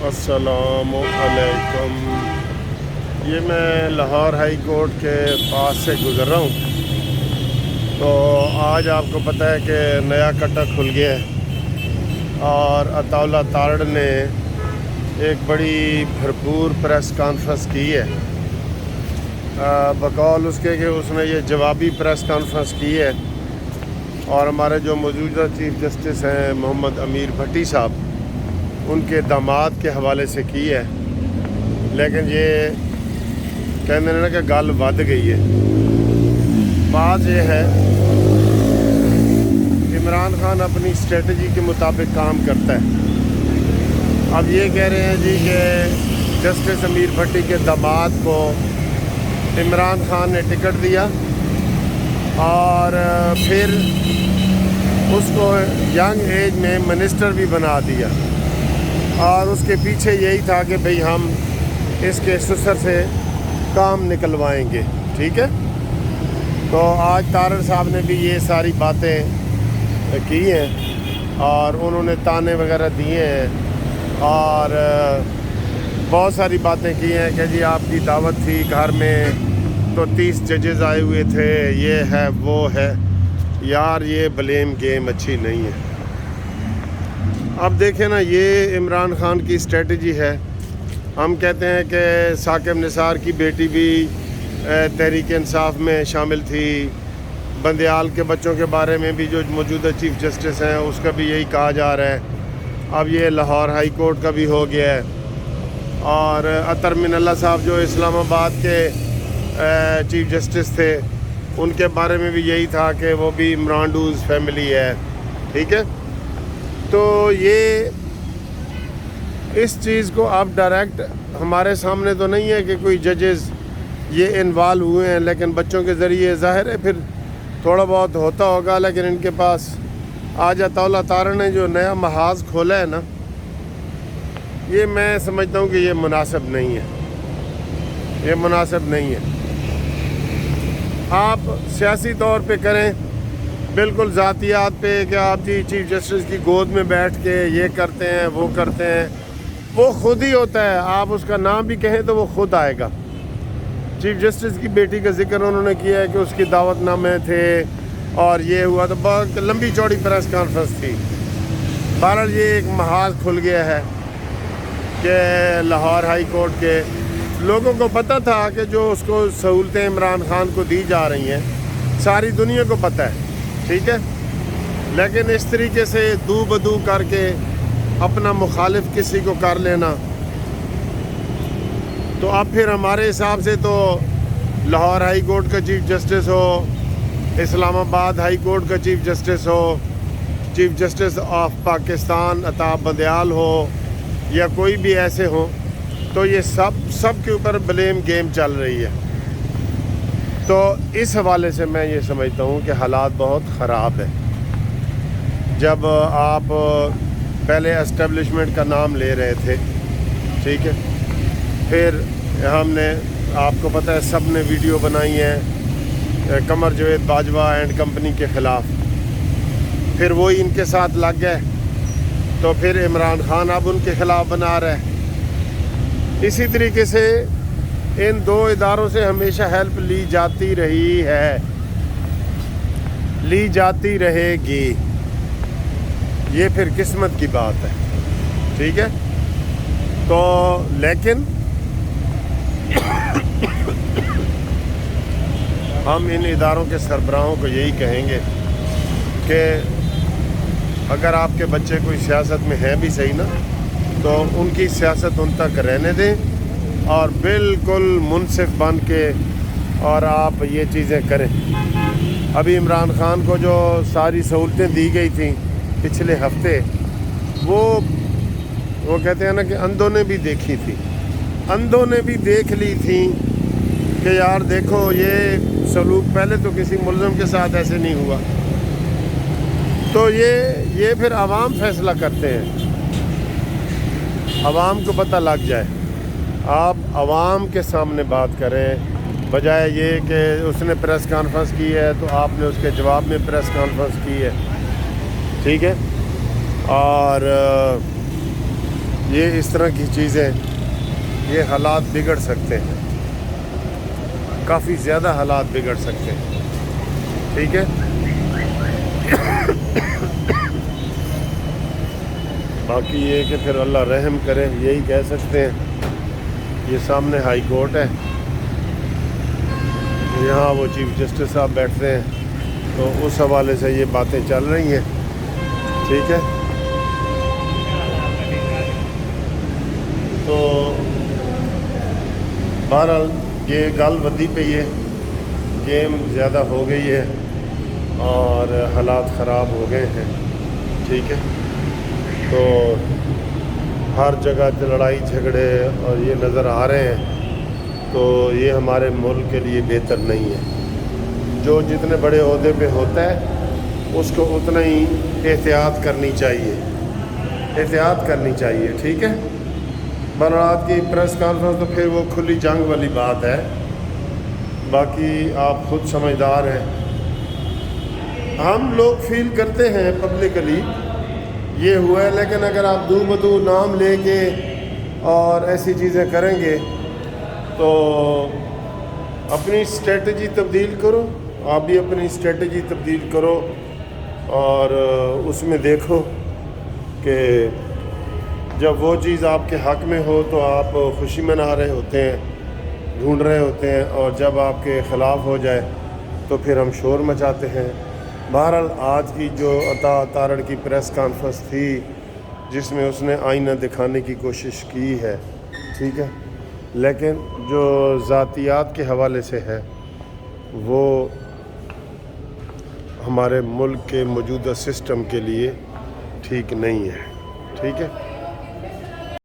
السلام علیکم۔ یہ میں لاہور ہائی کورٹ کے پاس سے گزر رہا ہوں، تو آج آپ کو پتہ ہے کہ نیا کٹا کھل گیا ہے اور عطا اللہ تارڑ نے ایک بڑی بھرپور پریس کانفرنس کی ہے۔ بقول اس کے کہ اس نے یہ جوابی پریس کانفرنس کی ہے اور ہمارے جو موجودہ چیف جسٹس ہیں محمد امیر بھٹی صاحب، ان کے داماد کے حوالے سے کی ہے، لیکن یہ کہنے نا کہ گل ود گئی ہے۔ بات یہ ہے عمران خان اپنی اسٹریٹجی کے مطابق کام کرتا ہے۔ اب یہ کہہ رہے ہیں جی کہ جسٹس امیر بھٹی کے داماد کو عمران خان نے ٹکٹ دیا اور پھر اس کو ینگ ایج میں منسٹر بھی بنا دیا، اور اس کے پیچھے یہی تھا کہ بھئی ہم اس کے سسر سے کام نکلوائیں گے، ٹھیک ہے۔ تو آج تارڑ صاحب نے بھی یہ ساری باتیں کی ہیں اور انہوں نے تانے وغیرہ دیے ہیں اور بہت ساری باتیں کی ہیں کہ جی آپ کی دعوت تھی گھر میں تو 30 ججز آئے ہوئے تھے، یہ ہے وہ ہے۔ یار یہ بلیم گیم اچھی نہیں ہے۔ اب دیکھیں نا، یہ عمران خان کی اسٹریٹجی ہے۔ ہم کہتے ہیں کہ ثاقب نثار کی بیٹی بھی تحریک انصاف میں شامل تھی، بندیال کے بچوں کے بارے میں بھی جو موجودہ چیف جسٹس ہیں اس کا بھی یہی کہا جا رہا ہے۔ اب یہ لاہور ہائی کورٹ کا بھی ہو گیا ہے، اور اطہر من اللہ صاحب جو اسلام آباد کے چیف جسٹس تھے ان کے بارے میں بھی یہی تھا کہ وہ بھی عمران ڈوز فیملی ہے، ٹھیک ہے۔ تو یہ اس چیز کو اب ڈائریکٹ ہمارے سامنے تو نہیں ہے کہ کوئی ججز یہ انوالو ہوئے ہیں، لیکن بچوں کے ذریعے ظاہر ہے پھر تھوڑا بہت ہوتا ہوگا، لیکن ان کے پاس آج عطا اللہ تارڑ نے جو نیا محاذ کھولا ہے نا، یہ میں سمجھتا ہوں کہ یہ مناسب نہیں ہے، یہ مناسب نہیں ہے۔ آپ سیاسی طور پہ کریں بالکل ذاتیات پہ کہ آپ جی چیف جسٹس کی گود میں بیٹھ کے یہ کرتے ہیں وہ کرتے ہیں، وہ خود ہی ہوتا ہے۔ آپ اس کا نام بھی کہیں تو وہ خود آئے گا۔ چیف جسٹس کی بیٹی کا ذکر انہوں نے کیا ہے کہ اس کی دعوت نامے تھے اور یہ ہوا، تو بہت لمبی چوڑی پریس کانفرنس تھی۔ بہرحال یہ ایک محاذ کھل گیا ہے کہ لاہور ہائی کورٹ کے لوگوں کو پتہ تھا کہ جو اس کو سہولتیں عمران خان کو دی جا رہی ہیں ساری دنیا کو پتہ ہے، ٹھیک ہے، لیکن اس طریقے سے دو بدو کر کے اپنا مخالف کسی کو کر لینا، تو اب پھر ہمارے حساب سے تو لاہور ہائی کورٹ کا چیف جسٹس ہو، اسلام آباد ہائی کورٹ کا chief justice who, chief justice of Pakistan عطا بندیال ہو، یا کوئی بھی ایسے ہوں، تو یہ سب کے اوپر بلیم گیم چل رہی ہے۔ تو اس حوالے سے میں یہ سمجھتا ہوں کہ حالات بہت خراب ہے۔ جب آپ پہلے اسٹیبلشمنٹ کا نام لے رہے تھے، ٹھیک ہے، پھر ہم نے آپ کو پتہ ہے سب نے ویڈیو بنائی ہیں قمر جاوید باجوہ اینڈ کمپنی کے خلاف، پھر وہی ان کے ساتھ لگ گئے، تو پھر عمران خان اب ان کے خلاف بنا رہا ہے۔ اسی طریقے سے ان دو اداروں سے ہمیشہ ہیلپ لی جاتی رہی ہے، لی جاتی رہے گی، یہ پھر قسمت کی بات ہے، ٹھیک ہے۔ تو لیکن ہم ان اداروں کے سربراہوں کو یہی کہیں گے کہ اگر آپ کے بچے کوئی سیاست میں ہیں بھی صحیح نا، تو ان کی سیاست ان تک رہنے دیں اور بالکل منصف بن کے اور آپ یہ چیزیں کریں۔ ابھی عمران خان کو جو ساری سہولتیں دی گئی تھیں پچھلے ہفتے، وہ کہتے ہیں نا کہ اندھوں نے بھی دیکھی تھی، اندھوں نے بھی دیکھ لی تھیں کہ یار دیکھو یہ سلوک پہلے تو کسی ملزم کے ساتھ ایسے نہیں ہوا۔ تو یہ پھر عوام فیصلہ کرتے ہیں، عوام کو پتہ لگ جائے۔ آپ عوام کے سامنے بات کریں، بجائے یہ کہ اس نے پریس کانفرنس کی ہے تو آپ نے اس کے جواب میں پریس کانفرنس کی ہے، ٹھیک ہے۔ اور یہ اس طرح کی چیزیں، یہ حالات بگڑ سکتے ہیں، کافی زیادہ حالات بگڑ سکتے ہیں، ٹھیک ہے۔ باقی یہ کہ پھر اللہ رحم کرے، یہی کہہ سکتے ہیں۔ یہ سامنے ہائی کورٹ ہے، یہاں وہ چیف جسٹس صاحب بیٹھتے ہیں، تو اس حوالے سے یہ باتیں چل رہی ہیں، ٹھیک ہے۔ تو بہرحال یہ گل ودی پئی ہے، گیم زیادہ ہو گئی ہے اور حالات خراب ہو گئے ہیں، ٹھیک ہے۔ تو ہر جگہ لڑائی جھگڑے اور یہ نظر آ رہے ہیں، تو یہ ہمارے ملک کے لیے بہتر نہیں ہے۔ جو جتنے بڑے عہدے پہ ہوتا ہے اس کو اتنا ہی احتیاط کرنی چاہیے، احتیاط کرنی چاہیے، ٹھیک ہے۔ برات کی پریس کانفرنس تو پھر وہ کھلی جنگ والی بات ہے، باقی آپ خود سمجھدار ہیں۔ ہم لوگ فیل کرتے ہیں پبلکلی یہ ہوا ہے، لیکن اگر آپ دو بدو نام لے کے اور ایسی چیزیں کریں گے تو اپنی اسٹریٹجی تبدیل کرو، آپ بھی اپنی اسٹریٹجی تبدیل کرو اور اس میں دیکھو کہ جب وہ چیز آپ کے حق میں ہو تو آپ خوشی منا رہے ہوتے ہیں، ڈھونڈ رہے ہوتے ہیں، اور جب آپ کے خلاف ہو جائے تو پھر ہم شور مچاتے ہیں۔ بہرحال آج کی جو عطا تارڑ کی پریس کانفرنس تھی جس میں اس نے آئینہ دکھانے کی کوشش کی ہے، ٹھیک ہے، لیکن جو ذاتیات کے حوالے سے ہے وہ ہمارے ملک کے موجودہ سسٹم کے لیے ٹھیک نہیں ہے، ٹھیک ہے۔